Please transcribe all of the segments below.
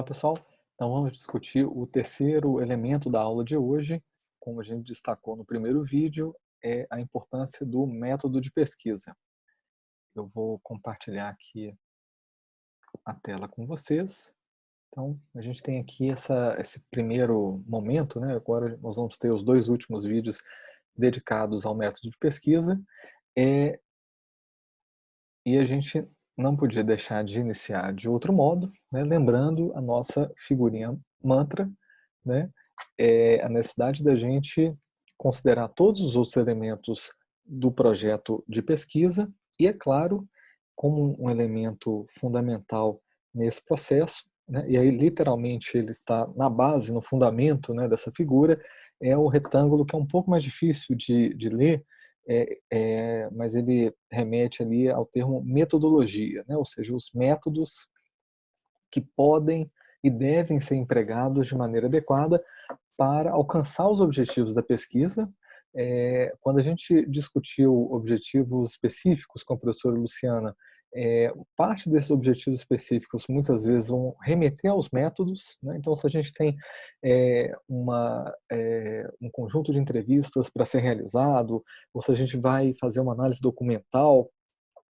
Olá, pessoal. Então vamos discutir o terceiro elemento da aula de hoje. Como a gente destacou no primeiro vídeo, é a importância do método de pesquisa. Eu vou compartilhar aqui a tela com vocês. Então, a gente tem aqui esse primeiro momento, né? Agora nós vamos ter os dois últimos vídeos dedicados ao método de pesquisa. É, e a gente não podia deixar de iniciar de outro modo, né? Lembrando a nossa figurinha mantra, né? A necessidade da gente considerar todos os outros elementos do projeto de pesquisa e, é claro, como um elemento fundamental nesse processo, né, e aí literalmente ele está na base, no fundamento, né, dessa figura, é o retângulo, que é um pouco mais difícil de ler, mas ele remete ali ao termo metodologia, né, ou seja, os métodos que podem e devem ser empregados de maneira adequada para alcançar os objetivos da pesquisa. Quando a gente discutiu objetivos específicos com a professora Luciana, parte desses objetivos específicos muitas vezes vão remeter aos métodos, né? Então, se a gente tem um conjunto de entrevistas para ser realizado, ou se a gente vai fazer uma análise documental,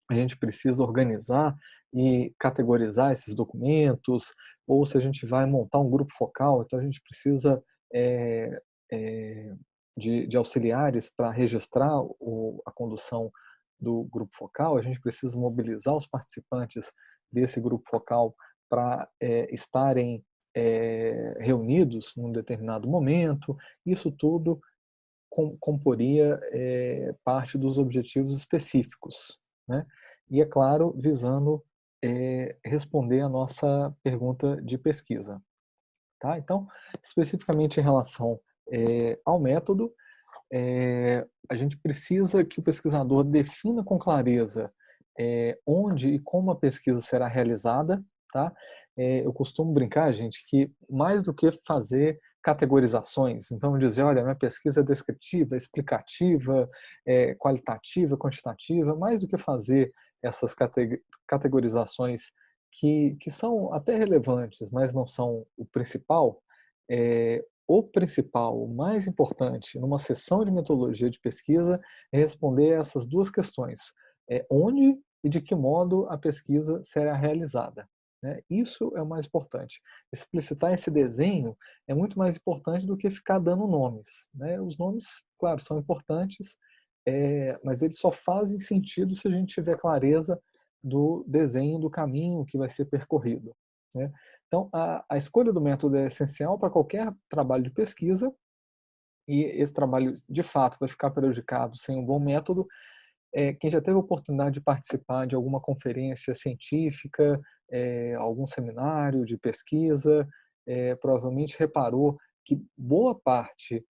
a gente precisa organizar e categorizar esses documentos, ou se a gente vai montar um grupo focal, então a gente precisa é, é, de auxiliares para registrar a condução do grupo focal, a gente precisa mobilizar os participantes desse grupo focal para estarem reunidos num determinado momento. Isso tudo comporia parte dos objetivos específicos, né? E, é claro, visando responder a nossa pergunta de pesquisa. Tá? Então, especificamente em relação ao método, a gente precisa que o pesquisador defina com clareza onde e como a pesquisa será realizada. Tá? Eu costumo brincar, gente, que mais do que fazer categorizações, então dizer, olha, minha pesquisa é descritiva, explicativa, qualitativa, quantitativa, mais do que fazer essas categorizações que são até relevantes, mas não são o principal, o principal, o mais importante numa sessão de metodologia de pesquisa é responder essas duas questões: onde e de que modo a pesquisa será realizada, né? Isso é o mais importante. Explicitar esse desenho é muito mais importante do que ficar dando nomes, né? Os nomes, claro, são importantes, mas eles só fazem sentido se a gente tiver clareza do desenho, do caminho que vai ser percorrido, né? Então, a escolha do método é essencial para qualquer trabalho de pesquisa, e esse trabalho, de fato, vai ficar prejudicado sem um bom método. Quem já teve a oportunidade de participar de alguma conferência científica, algum seminário de pesquisa, provavelmente reparou que boa parte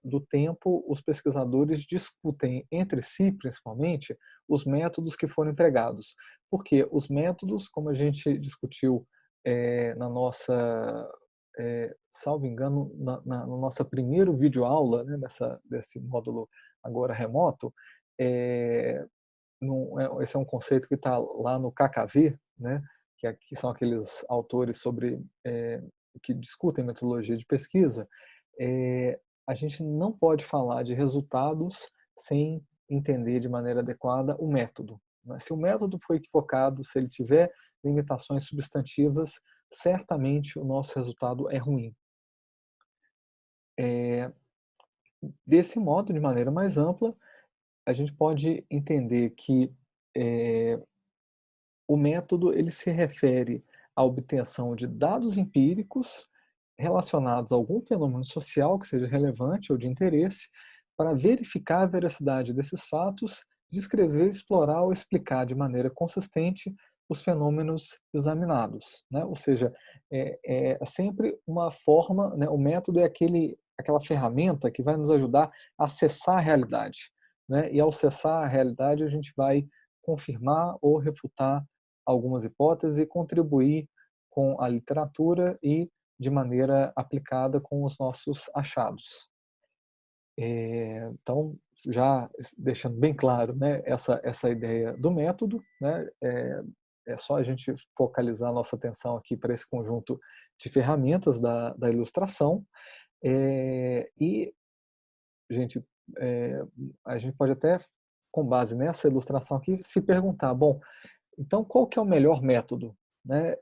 do tempo os pesquisadores discutem entre si, principalmente, os métodos que foram empregados. Porque os métodos, como a gente discutiu na nossa, salvo engano, na nossa primeira videoaula, né, desse módulo agora remoto, é, esse é um conceito que está lá no KKV, né, que são aqueles autores que discutem metodologia de pesquisa. A gente não pode falar de resultados sem entender de maneira adequada o método, né? Se o método foi equivocado, se ele tiver limitações substantivas, certamente o nosso resultado é ruim. Desse modo, de maneira mais ampla, a gente pode entender que o método ele se refere à obtenção de dados empíricos relacionados a algum fenômeno social que seja relevante ou de interesse, para verificar a veracidade desses fatos, descrever, explorar ou explicar de maneira consistente os fenômenos examinados, né? Ou seja, é sempre uma forma, né? O método é aquela ferramenta que vai nos ajudar a acessar a realidade, né? E ao acessar a realidade a gente vai confirmar ou refutar algumas hipóteses e contribuir com a literatura e de maneira aplicada com os nossos achados. Então, já deixando bem claro, né, essa ideia do método, né, é só a gente focalizar a nossa atenção aqui para esse conjunto de ferramentas da ilustração. E, gente, é, a gente pode até, com base nessa ilustração aqui, se perguntar, bom, então qual que é o melhor método? Né?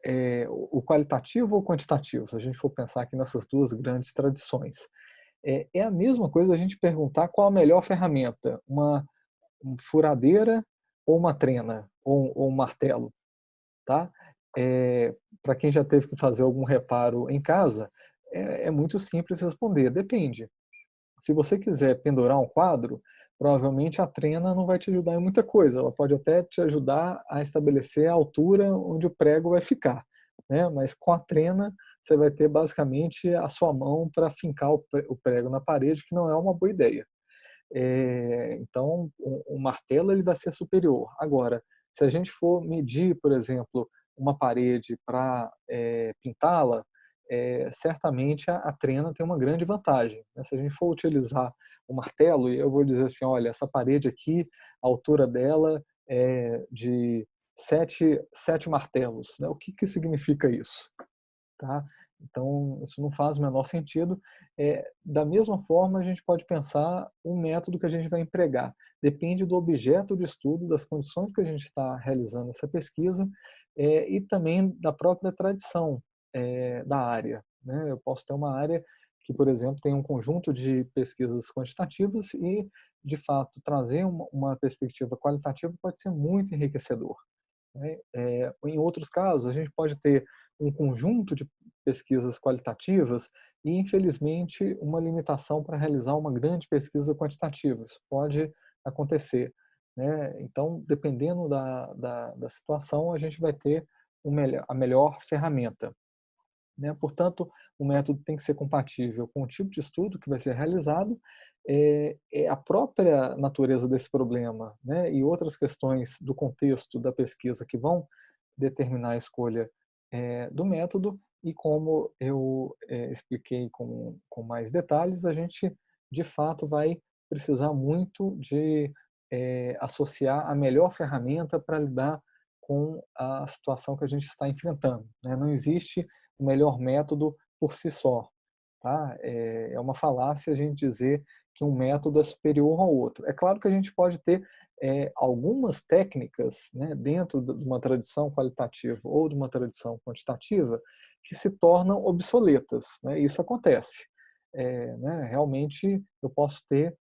O qualitativo ou o quantitativo? Se a gente for pensar aqui nessas duas grandes tradições. É a mesma coisa a gente perguntar qual a melhor ferramenta, uma furadeira ou uma trena, ou um martelo. Tá? Para quem já teve que fazer algum reparo em casa, é muito simples responder, depende. Se você quiser pendurar um quadro, provavelmente a trena não vai te ajudar em muita coisa. Ela pode até te ajudar a estabelecer a altura onde o prego vai ficar, né? Mas com a trena você vai ter basicamente a sua mão para fincar o prego na parede, que não é uma boa ideia. Então, o martelo ele vai ser superior. Agora, se a gente for medir, por exemplo, uma parede para pintá-la, certamente a trena tem uma grande vantagem, né? Se a gente for utilizar o martelo, e eu vou dizer assim, olha, essa parede aqui, a altura dela é de sete martelos, né? O que significa isso? Tá? Então, isso não faz o menor sentido. Da mesma forma, a gente pode pensar um método que a gente vai empregar. Depende do objeto de estudo, das condições que a gente está realizando essa pesquisa e também da própria tradição da área. Né? Eu posso ter uma área que, por exemplo, tem um conjunto de pesquisas quantitativas e, de fato, trazer uma perspectiva qualitativa pode ser muito enriquecedor. Né? Em outros casos, a gente pode ter um conjunto de pesquisas qualitativas e, infelizmente, uma limitação para realizar uma grande pesquisa quantitativa. Isso pode acontecer. Né? Então, dependendo da situação, a gente vai ter a melhor ferramenta. Né? Portanto, o método tem que ser compatível com o tipo de estudo que vai ser realizado, a própria natureza desse problema, né? E outras questões do contexto da pesquisa que vão determinar a escolha do método, e como eu expliquei com mais detalhes, a gente de fato vai precisar muito de associar a melhor ferramenta para lidar com a situação que a gente está enfrentando. Né? Não existe o melhor método por si só. Tá? É uma falácia a gente dizer que um método é superior ao outro. É claro que a gente pode ter algumas técnicas, né, dentro de uma tradição qualitativa ou de uma tradição quantitativa que se tornam obsoletas. Né? Isso acontece. Né, realmente eu posso ter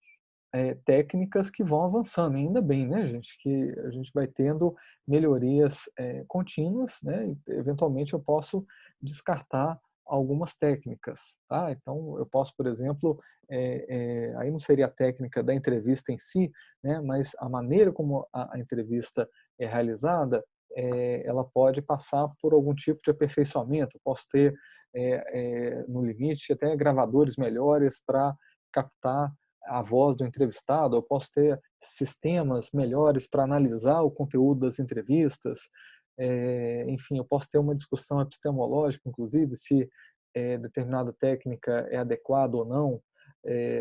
técnicas que vão avançando, ainda bem, né, gente, que a gente vai tendo melhorias contínuas, né, e eventualmente eu posso descartar algumas técnicas, tá? Então eu posso, por exemplo, aí não seria a técnica da entrevista em si, né, mas a maneira como a entrevista é realizada, ela pode passar por algum tipo de aperfeiçoamento. Eu posso ter, no limite, até gravadores melhores para captar a voz do entrevistado, eu posso ter sistemas melhores para analisar o conteúdo das entrevistas, enfim, eu posso ter uma discussão epistemológica, inclusive, se determinada técnica é adequada ou não,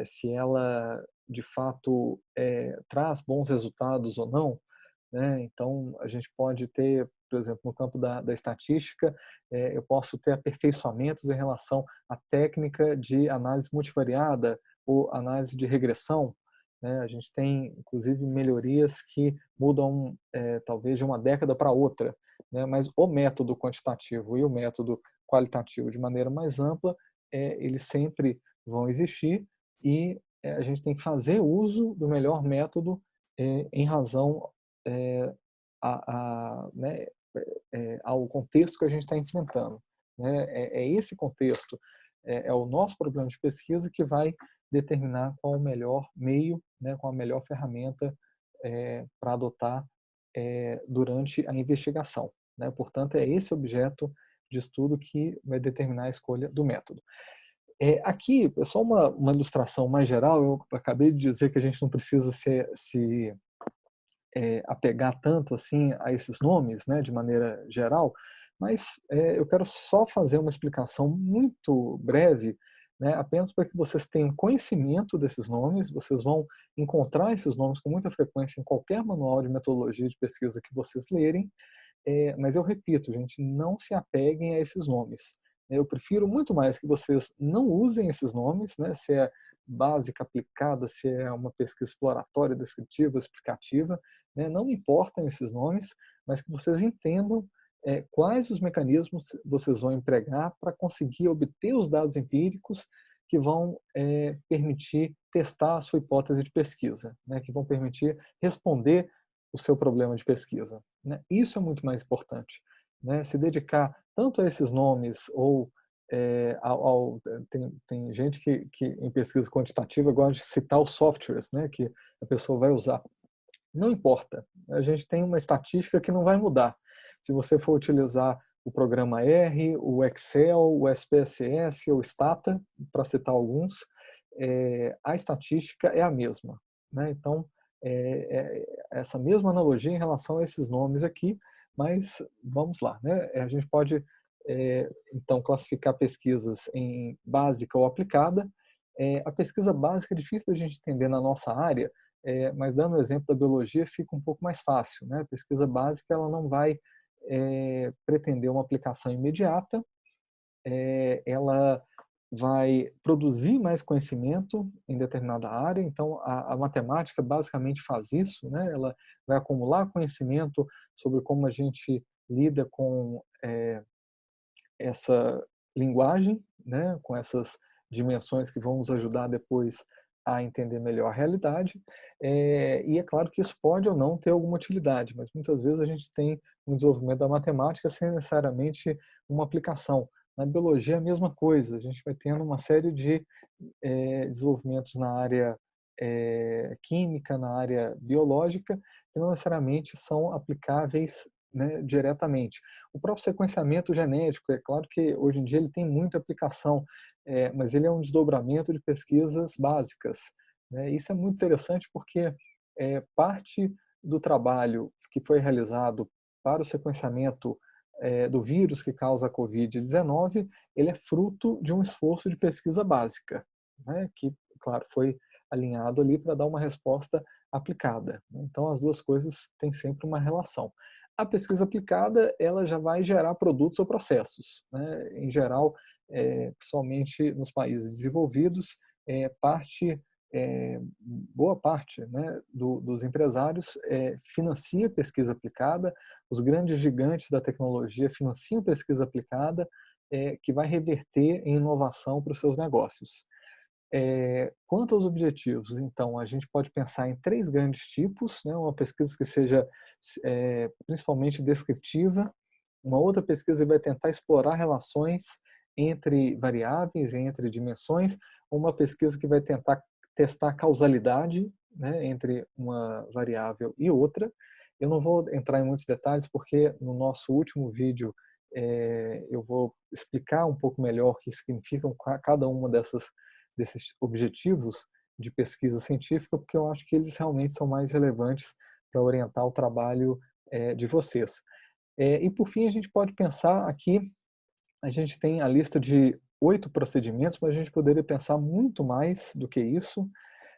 se ela, de fato, traz bons resultados ou não. Né? Então, a gente pode ter, por exemplo, no campo da estatística, eu posso ter aperfeiçoamentos em relação à técnica de análise multivariada ou análise de regressão. Né? A gente tem, inclusive, melhorias que mudam, talvez, de uma década para outra. Né? Mas o método quantitativo e o método qualitativo, de maneira mais ampla, eles sempre vão existir e a gente tem que fazer uso do melhor método em razão né, ao contexto que a gente está enfrentando. Né? Esse contexto, é o nosso problema de pesquisa que vai determinar qual o melhor meio, né, qual a melhor ferramenta para adotar durante a investigação. Né? Portanto, é esse objeto de estudo que vai determinar a escolha do método. Aqui, é só uma ilustração mais geral, eu acabei de dizer que a gente não precisa se apegar tanto assim a esses nomes, né, de maneira geral, mas eu quero só fazer uma explicação muito breve, né, apenas para que vocês tenham conhecimento desses nomes. Vocês vão encontrar esses nomes com muita frequência em qualquer manual de metodologia de pesquisa que vocês lerem, mas eu repito, gente, não se apeguem a esses nomes. Eu prefiro muito mais que vocês não usem esses nomes, né? Se é básica, aplicada, se é uma pesquisa exploratória, descritiva, explicativa, né? Não importam esses nomes, mas que vocês entendam quais os mecanismos vocês vão empregar para conseguir obter os dados empíricos que vão permitir testar a sua hipótese de pesquisa, né? Que vão permitir responder o seu problema de pesquisa, né? Isso é muito mais importante, né? Se dedicar tanto a esses nomes ou tem gente que em pesquisa quantitativa gosta de citar os softwares, né, que a pessoa vai usar. Não importa, a gente tem uma estatística que não vai mudar. Se você for utilizar o programa R, o Excel, o SPSS ou o Stata, para citar alguns, a estatística é a mesma, né? Então, essa mesma analogia em relação a esses nomes aqui, mas vamos lá, né? A gente pode, então, classificar pesquisas em básica ou aplicada. A pesquisa básica é difícil da gente entender na nossa área, mas dando o exemplo da biologia fica um pouco mais fácil, né? A pesquisa básica ela não vai pretender uma aplicação imediata, ela vai produzir mais conhecimento em determinada área, então a matemática basicamente faz isso, né? Ela vai acumular conhecimento sobre como a gente lida com essa linguagem, né? Com essas dimensões que vão nos ajudar depois a entender melhor a realidade, e é claro que isso pode ou não ter alguma utilidade, mas muitas vezes a gente tem um desenvolvimento da matemática sem necessariamente uma aplicação. Na biologia é a mesma coisa, a gente vai tendo uma série de desenvolvimentos na área química, na área biológica, que não necessariamente são aplicáveis, né, diretamente. O próprio sequenciamento genético, é claro que hoje em dia ele tem muita aplicação, mas ele é um desdobramento de pesquisas básicas, né? Isso é muito interessante porque parte do trabalho que foi realizado para o sequenciamento do vírus que causa a Covid-19, ele é fruto de um esforço de pesquisa básica, né? Que, claro, foi alinhado ali para dar uma resposta aplicada. Então, as duas coisas têm sempre uma relação. A pesquisa aplicada, ela já vai gerar produtos ou processos, né? Em geral, principalmente nos países desenvolvidos, boa parte, né, dos empresários financia pesquisa aplicada, os grandes gigantes da tecnologia financiam pesquisa aplicada, que vai reverter em inovação para os seus negócios. Quanto aos objetivos, então, a gente pode pensar em três grandes tipos, né? Uma pesquisa que seja principalmente descritiva, uma outra pesquisa que vai tentar explorar relações entre variáveis, entre dimensões, uma pesquisa que vai tentar testar a causalidade, né, entre uma variável e outra. Eu não vou entrar em muitos detalhes porque no nosso último vídeo eu vou explicar um pouco melhor o que significam cada uma desses objetivos de pesquisa científica, porque eu acho que eles realmente são mais relevantes para orientar o trabalho de vocês. E por fim, a gente pode pensar aqui, a gente tem a lista de 8 procedimentos, mas a gente poderia pensar muito mais do que isso.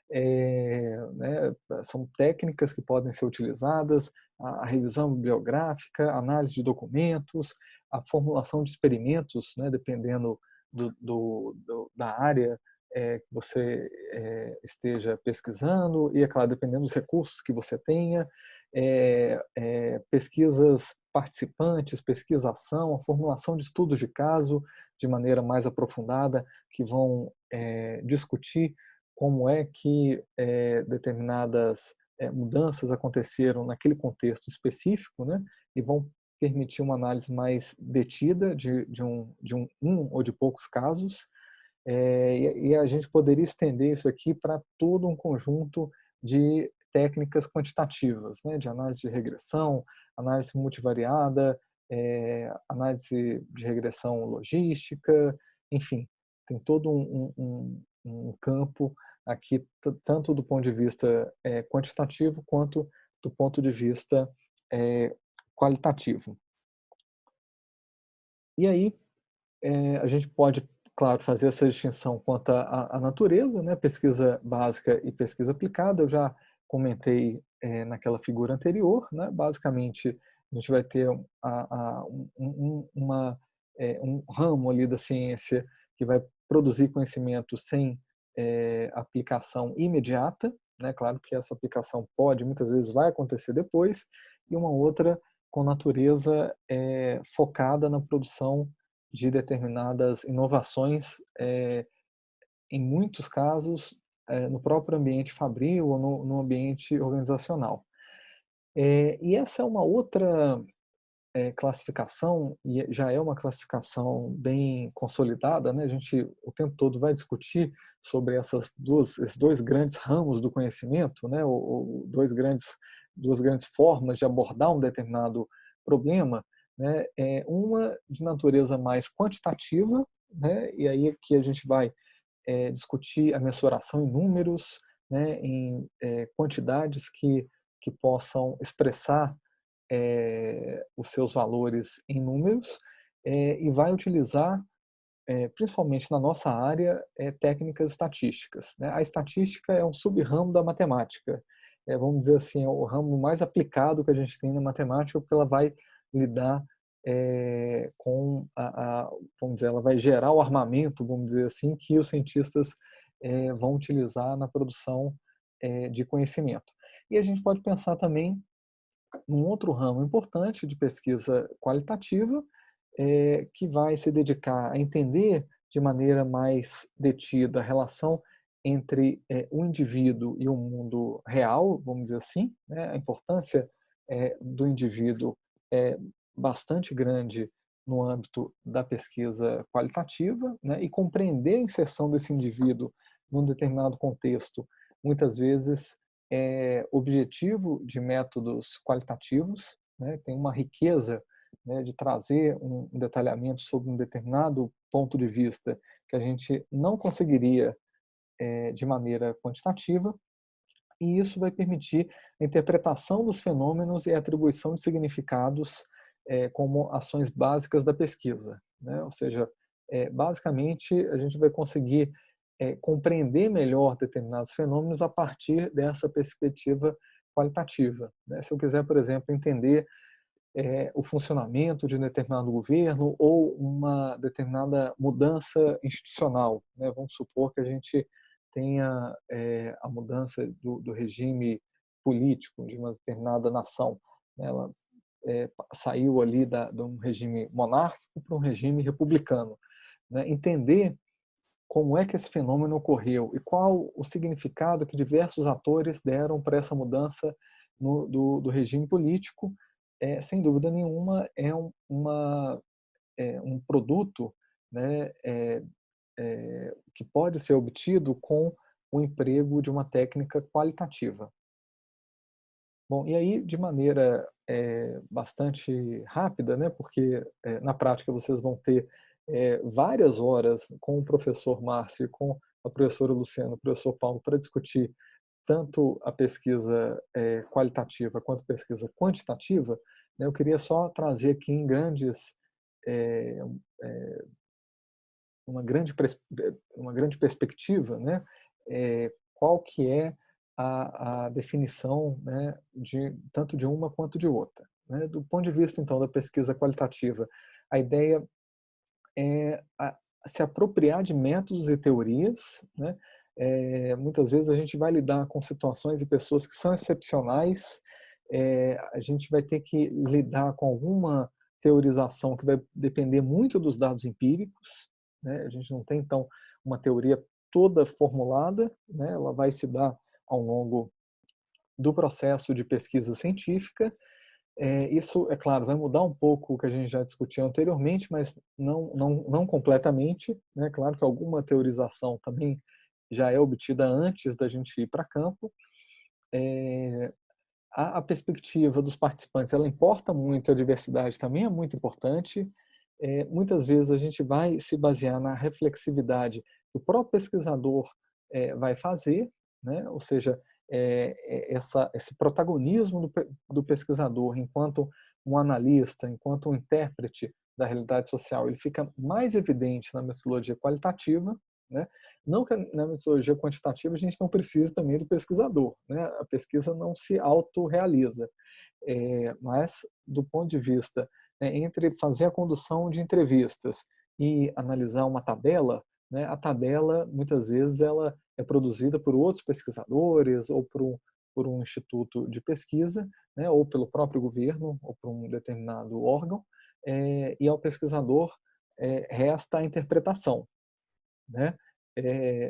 Né, são técnicas que podem ser utilizadas, a revisão bibliográfica, análise de documentos, a formulação de experimentos, né, dependendo da área que você esteja pesquisando e, é claro, dependendo dos recursos que você tenha, pesquisas participantes, pesquisação, a formulação de estudos de caso de maneira mais aprofundada, que vão discutir como é que determinadas mudanças aconteceram naquele contexto específico, né, e vão permitir uma análise mais detida de um ou de poucos casos, e a gente poderia estender isso aqui para todo um conjunto de técnicas quantitativas, né, de análise de regressão, análise multivariada, análise de regressão logística, enfim, tem todo um campo aqui, tanto do ponto de vista quantitativo quanto do ponto de vista qualitativo. E aí, a gente pode, claro, fazer essa distinção quanto à natureza, né? Pesquisa básica e pesquisa aplicada. Eu já comentei naquela figura anterior, né? Basicamente, a gente vai ter um ramo ali da ciência que vai produzir conhecimento sem aplicação imediata, né? Claro que essa aplicação pode, muitas vezes vai acontecer depois, e uma outra com natureza focada na produção de determinadas inovações, em muitos casos, no próprio ambiente fabril ou no ambiente organizacional. E essa é uma outra classificação, e já é uma classificação bem consolidada, né? A gente o tempo todo vai discutir sobre esses dois grandes ramos do conhecimento, né? Ou duas grandes formas de abordar um determinado problema, né? Uma de natureza mais quantitativa, né? E aí que a gente vai discutir a mensuração em números, né? Em quantidades que possam expressar os seus valores em números, e vai utilizar, principalmente na nossa área, técnicas estatísticas, né? A estatística é um sub-ramo da matemática, vamos dizer assim, é o ramo mais aplicado que a gente tem na matemática, porque ela vai lidar com vamos dizer, ela vai gerar o armamento, vamos dizer assim, que os cientistas vão utilizar na produção de conhecimento. E a gente pode pensar também num outro ramo importante de pesquisa qualitativa, que vai se dedicar a entender de maneira mais detida a relação entre o indivíduo e o mundo real, vamos dizer assim, né? A importância do indivíduo é bastante grande no âmbito da pesquisa qualitativa, né? E compreender a inserção desse indivíduo num determinado contexto, muitas vezes objetivo de métodos qualitativos, né? Tem uma riqueza, né, de trazer um detalhamento sobre um determinado ponto de vista que a gente não conseguiria de maneira quantitativa, e isso vai permitir a interpretação dos fenômenos e a atribuição de significados como ações básicas da pesquisa, né? Ou seja, basicamente a gente vai conseguir compreender melhor determinados fenômenos a partir dessa perspectiva qualitativa, né? Se eu quiser, por exemplo, entender o funcionamento de um determinado governo ou uma determinada mudança institucional, né? Vamos supor que a gente tenha a mudança do regime político de uma determinada nação, né? Ela saiu ali de um regime monárquico para um regime republicano, né? Entender como é que esse fenômeno ocorreu e qual o significado que diversos atores deram para essa mudança do regime político, sem dúvida nenhuma, um produto, né, que pode ser obtido com o emprego de uma técnica qualitativa. Bom, e aí, de maneira bastante rápida, né, porque na prática vocês vão ter várias horas com o professor Márcio, com a professora Luciana, o professor Paulo, para discutir tanto a pesquisa qualitativa quanto a pesquisa quantitativa, né, eu queria só trazer aqui em eh, eh, uma grande perspectiva, né, qual que é a definição, né, tanto de uma quanto de outra, né? Do ponto de vista, então, da pesquisa qualitativa, a ideia é se apropriar de métodos e teorias, né? Muitas vezes a gente vai lidar com situações e pessoas que são excepcionais, a gente vai ter que lidar com alguma teorização que vai depender muito dos dados empíricos, né? A gente não tem, então, uma teoria toda formulada, né? Ela vai se dar ao longo do processo de pesquisa científica. Isso, é claro, vai mudar um pouco o que a gente já discutiu anteriormente, mas não completamente, né? Claro que alguma teorização também já é obtida antes da gente ir para campo. A perspectiva dos participantes, ela importa muito, a diversidade também é muito importante. Muitas vezes a gente vai se basear na reflexividade que o próprio pesquisador vai fazer, né? Ou seja, esse protagonismo do pesquisador enquanto um analista, enquanto um intérprete da realidade social, ele fica mais evidente na metodologia qualitativa, né? Não que na metodologia quantitativa a gente não precise também do pesquisador, né? A pesquisa não se autorrealiza. Mas, do ponto de vista, né, entre fazer a condução de entrevistas e analisar uma tabela, né, a tabela, muitas vezes, ela é produzida por outros pesquisadores ou por um instituto de pesquisa, né, ou pelo próprio governo, ou por um determinado órgão, e ao pesquisador resta a interpretação, né?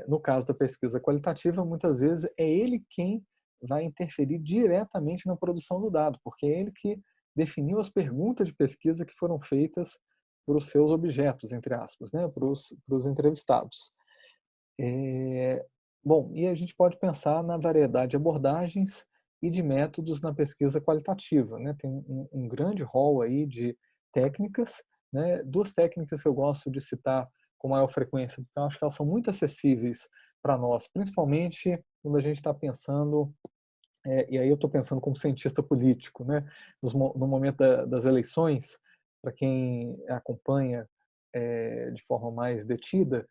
No caso da pesquisa qualitativa, muitas vezes é ele quem vai interferir diretamente na produção do dado, porque é ele que definiu as perguntas de pesquisa que foram feitas para os seus objetos, entre aspas, né, para os entrevistados. Bom, e a gente pode pensar na variedade de abordagens e de métodos na pesquisa qualitativa, né? Tem um grande rol aí de técnicas, né? Duas técnicas que eu gosto de citar com maior frequência, porque eu acho que elas são muito acessíveis para nós, principalmente quando a gente está pensando, e aí eu estou pensando como cientista político, né? No momento das eleições, para quem acompanha de forma mais detida,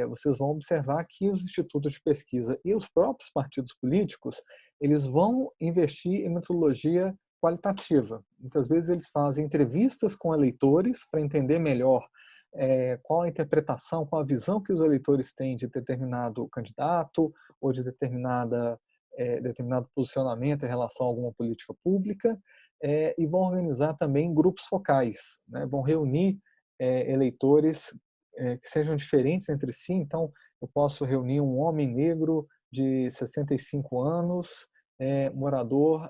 vocês vão observar que os institutos de pesquisa e os próprios partidos políticos, eles vão investir em metodologia qualitativa. Muitas vezes eles fazem entrevistas com eleitores para entender melhor qual a interpretação, qual a visão que os eleitores têm de determinado candidato ou de determinado posicionamento em relação a alguma política pública, e vão organizar também grupos focais, né? Vão reunir eleitores que sejam diferentes entre si. Então, eu posso reunir um homem negro de 65 anos, morador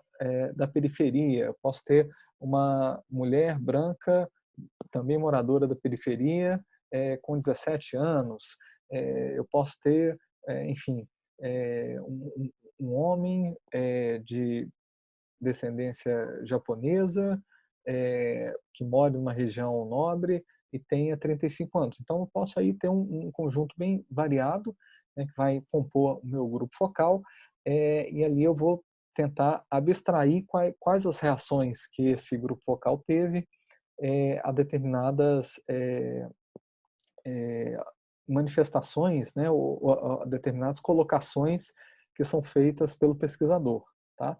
da periferia. Eu posso ter uma mulher branca, também moradora da periferia, com 17 anos. Eu posso ter, enfim, um homem de descendência japonesa, que mora em uma região nobre e tenha 35 anos. Então, eu posso aí ter um conjunto bem variado, né, que vai compor o meu grupo focal, e ali eu vou tentar abstrair quais as reações que esse grupo focal teve a determinadas manifestações, né, ou a determinadas colocações que são feitas pelo pesquisador, tá?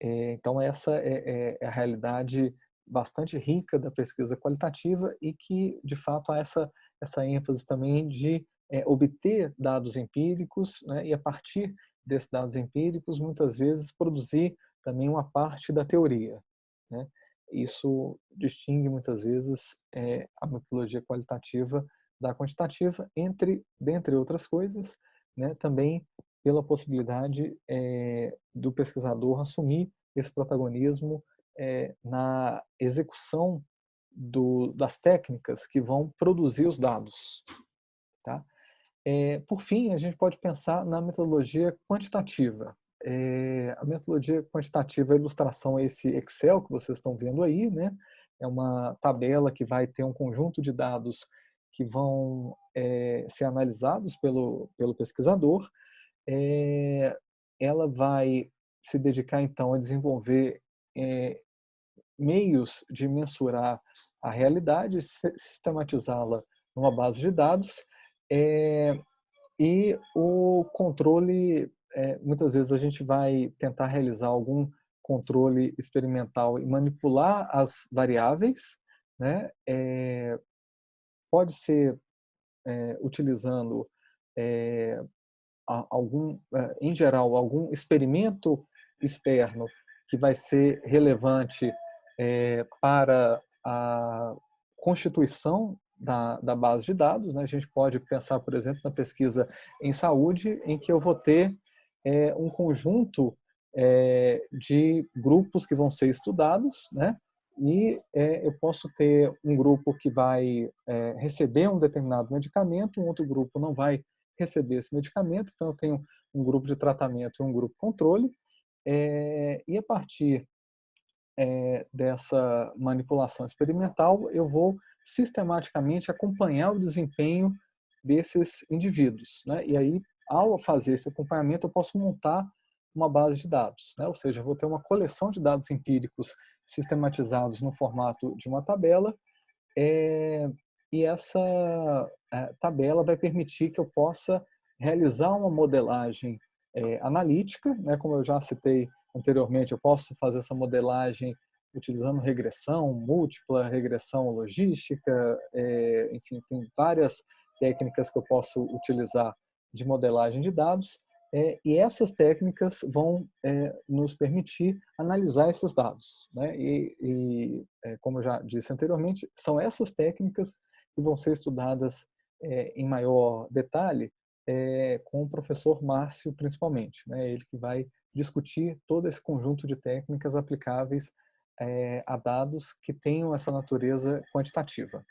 Então, essa é a realidade bastante rica da pesquisa qualitativa e que, de fato, há essa ênfase também de obter dados empíricos, né, e, a partir desses dados empíricos, muitas vezes, produzir também uma parte da teoria, né? Isso distingue, muitas vezes, a metodologia qualitativa da quantitativa, dentre outras coisas, né, também pela possibilidade do pesquisador assumir esse protagonismo na execução das técnicas que vão produzir os dados, tá? Por fim, a gente pode pensar na metodologia quantitativa. A metodologia quantitativa, a ilustração é esse Excel que vocês estão vendo aí, né? É uma tabela que vai ter um conjunto de dados que vão ser analisados pelo pesquisador. Ela vai se dedicar, então, a desenvolver meios de mensurar a realidade, sistematizá-la numa base de dados, e o controle, muitas vezes a gente vai tentar realizar algum controle experimental e manipular as variáveis, né? Pode ser utilizando em geral, algum experimento externo que vai ser relevante para a constituição da base de dados, né? A gente pode pensar, por exemplo, na pesquisa em saúde, em que eu vou ter um conjunto de grupos que vão ser estudados, né? E eu posso ter um grupo que vai receber um determinado medicamento, um outro grupo não vai receber esse medicamento, então eu tenho um grupo de tratamento e um grupo controle, e a partir dessa manipulação experimental, eu vou sistematicamente acompanhar o desempenho desses indivíduos, né? E aí, ao fazer esse acompanhamento, eu posso montar uma base de dados, né? Ou seja, eu vou ter uma coleção de dados empíricos sistematizados no formato de uma tabela, e essa tabela vai permitir que eu possa realizar uma modelagem analítica, né? Como eu já citei anteriormente, eu posso fazer essa modelagem utilizando regressão múltipla, regressão logística, enfim, tem várias técnicas que eu posso utilizar de modelagem de dados, e essas técnicas vão nos permitir analisar esses dados, né? Como eu já disse anteriormente, são essas técnicas que vão ser estudadas em maior detalhe com o professor Márcio, principalmente, né? Ele que vai discutir todo esse conjunto de técnicas aplicáveis a dados que tenham essa natureza quantitativa.